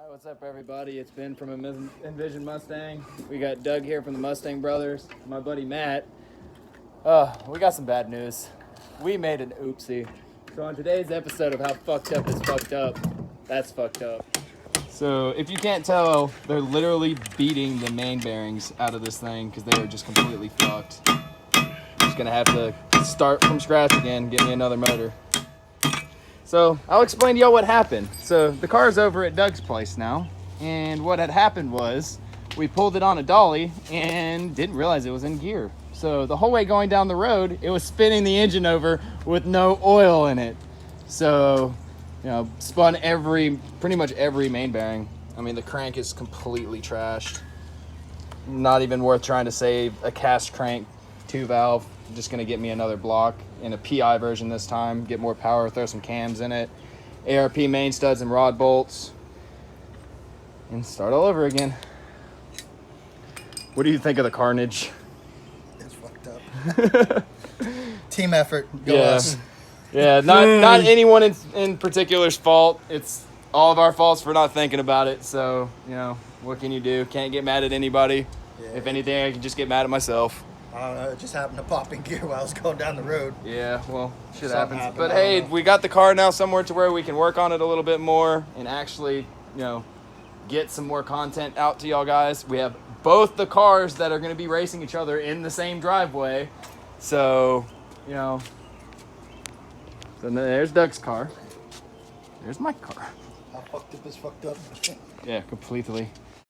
Alright, what's up everybody? It's Ben from Envision Mustang. We got Doug here from the Mustang Brothers, my buddy Matt. We got some bad news. We made an oopsie. So on today's episode of How Fucked Up is Fucked Up, that's fucked up. So if you can't tell, they're literally beating the main bearings out of this thing because they are just completely fucked. Just gonna have to start from scratch again, get me another motor. So I'll explain to y'all what happened. So the car's over at Doug's place now, and what had happened was we pulled it on a dolly and didn't realize it was in gear. So the whole way going down the road, it was spinning the engine over with no oil in it. So, you know, spun pretty much every main bearing. I mean, the crank is completely trashed. Not even worth trying to save a cast crank 2-valve. Just gonna get me another block in a PI version this time, get more power, throw some cams in it, ARP main studs and rod bolts, and start all over again. What do you think of the carnage? It's fucked up. Team effort. Go us. Yeah, not anyone in particular's fault. It's all of our faults for not thinking about it. So, you know, what can you do? Can't get mad at anybody. Yeah. If anything, I can just get mad at myself. I don't know, it just happened to pop in gear while I was going down the road. Yeah, well, shit happens. But hey, we got the car now somewhere to where we can work on it a little bit more and actually, you know, get some more content out to y'all guys. We have both the cars that are going to be racing each other in the same driveway. So, you know, so there's Doug's car. There's my car. How fucked up is fucked up. Yeah, completely.